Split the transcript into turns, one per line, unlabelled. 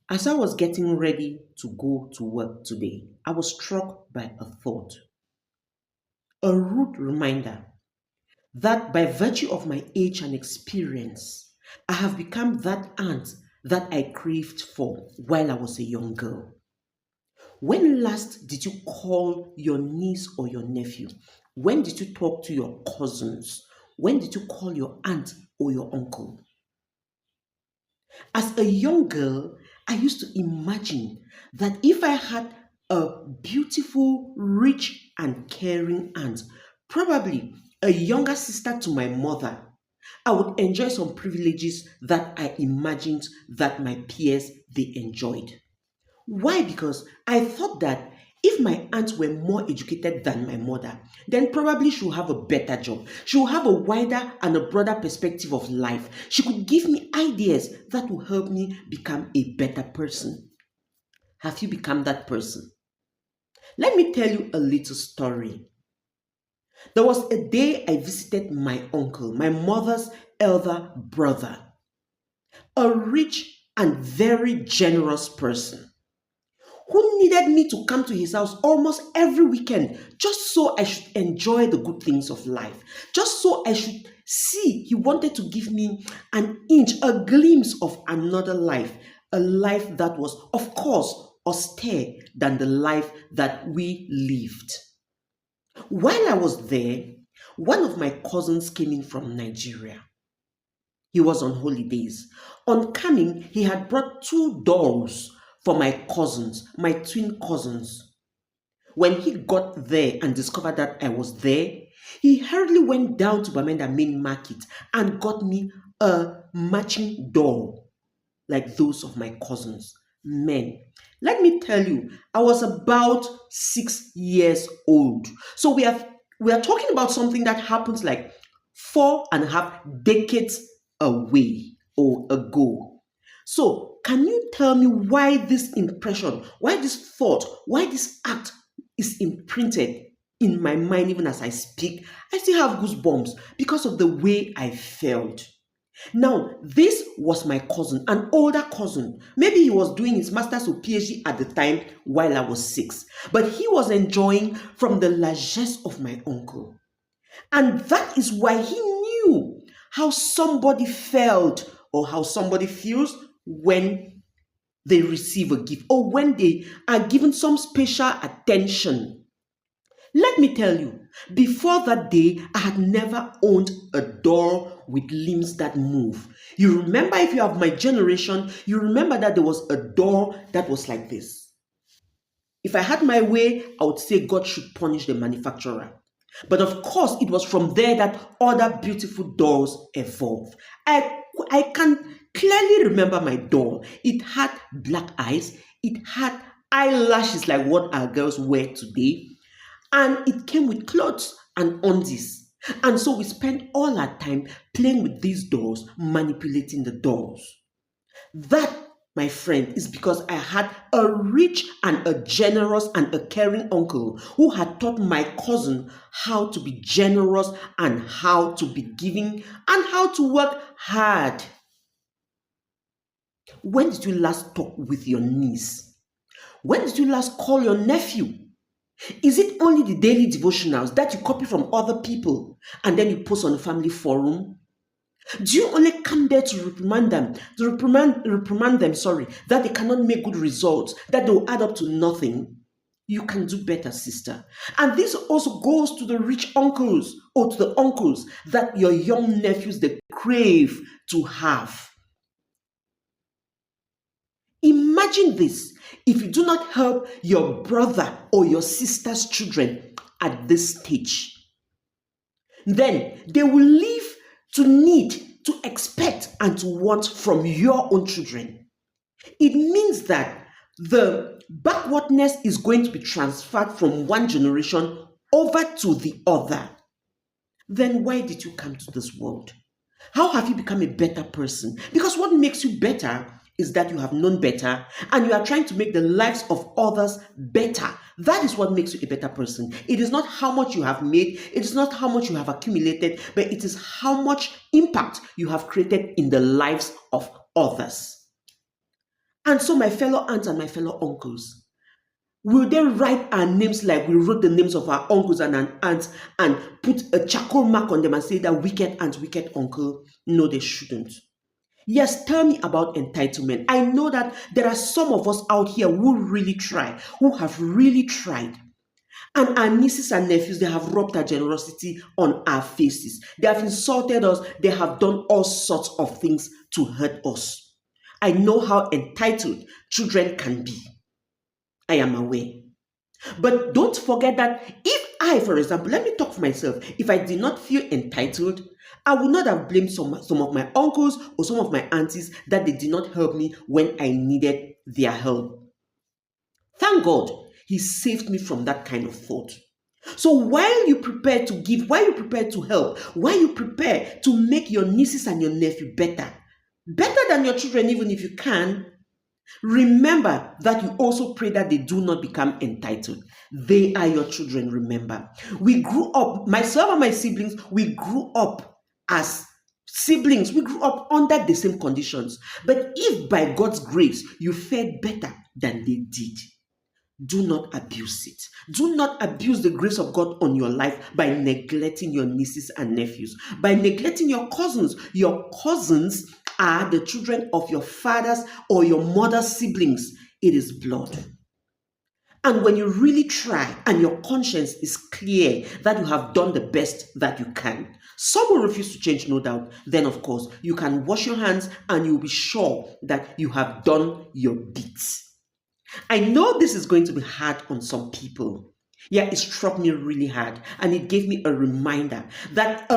As I was getting ready to go to work today, I was struck by a thought, a rude reminder that by virtue of my age and experience, I have become that aunt that I craved for while I was a young girl. When last did you call your niece or your nephew? When did you talk to your cousins? When did you call your aunt or your uncle? As a young girl, I used to imagine that if I had a beautiful, rich, and caring aunt, probably a younger sister to my mother, I would enjoy some privileges that I imagined that my peers they enjoyed. Why? Because I thought that if my aunt were more educated than my mother, then probably she'll have a better job. She'll have a wider and a broader perspective of life. She could give me ideas that will help me become a better person. Have you become that person? Let me tell you a little story. There was a day I visited my uncle, my mother's elder brother, a rich and very generous person, who needed me to come to his house almost every weekend just so I should enjoy the good things of life, just so I should see. He wanted to give me an inch, a glimpse of another life, a life that was, of course, austere than the life that we lived. While I was there, one of my cousins came in from Nigeria. He was on holidays. On coming, he had brought two dolls for my cousins, my twin cousins. When he got there and discovered that I was there, he hurriedly went down to Bamenda main market and got me a matching doll like those of my cousins. Men. Let me tell you, I was about 6 years old. So we are talking about something that happens like 4.5 decades away or ago. So, can you tell me why this impression, why this thought, why this act is imprinted in my mind even as I speak? I still have goosebumps because of the way I felt. Now, this was my cousin, an older cousin. Maybe he was doing his master's or PhD at the time while I was 6. But he was enjoying from the largesse of my uncle. And that is why he knew how somebody felt or how somebody feels when they receive a gift or when they are given some special attention. Let me tell you, before that day, I had never owned a doll with limbs that move. You remember, if you have my generation, you remember that there was a doll that was like this. If I had my way, I would say God should punish the manufacturer. But of course, it was from there that other beautiful dolls evolved. I can clearly remember my doll. It had black eyes, it had eyelashes like what our girls wear today, and it came with clothes and undies. And so we spent all our time playing with these dolls, manipulating the dolls. That, my friend, is because I had a rich and a generous and a caring uncle who had taught my cousin how to be generous and how to be giving and how to work hard. When did you last talk with your niece? When did you last call your nephew? Is it only the daily devotionals that you copy from other people and then you post on the family forum? Do you only come there to reprimand them, reprimand them, that they cannot make good results, that they will add up to nothing? You can do better, sister. And this also goes to the rich uncles or to the uncles that your young nephews they crave to have. Imagine this: if you do not help your brother or your sister's children at this stage, then they will live to need, to expect, and to want from your own children. It means that the backwardness is going to be transferred from one generation over to the other. Then why did you come to this world? How have you become a better person? Because what makes you better is that you have known better and you are trying to make the lives of others better. That is what makes you a better person. It is not how much you have made, it is not how much you have accumulated, but it is how much impact you have created in the lives of others. And so, my fellow aunts and my fellow uncles, will they write our names like we wrote the names of our uncles and our aunts and put a charcoal mark on them and say that wicked aunt, wicked uncle? No, they shouldn't. Yes, tell me about entitlement. I know that there are some of us out here who really try, who have really tried. And our nieces and nephews, they have rubbed our generosity on our faces. They have insulted us. They have done all sorts of things to hurt us. I know how entitled children can be. I am aware. But don't forget that if I, for example, let me talk for myself, if I did not feel entitled, I would not have blamed some of my uncles or some of my aunties that they did not help me when I needed their help. Thank God, He saved me from that kind of thought. So while you prepare to give, while you prepare to help, while you prepare to make your nieces and your nephew better, better than your children, even if you can, remember that you also pray that they do not become entitled. They are your children, remember. We grew up, myself and my siblings, we grew up as siblings. We grew up under the same conditions. But if by God's grace you fared better than they did, do not abuse it. Do not abuse the grace of God on your life by neglecting your nieces and nephews, by neglecting your cousins. Your cousins are the children of your father's or your mother's siblings. It is blood. And when you really try and your conscience is clear that you have done the best that you can, some will refuse to change, no doubt. Then, of course, you can wash your hands and you'll be sure that you have done your bit. I know this is going to be hard on some people. Yeah, it struck me really hard and it gave me a reminder that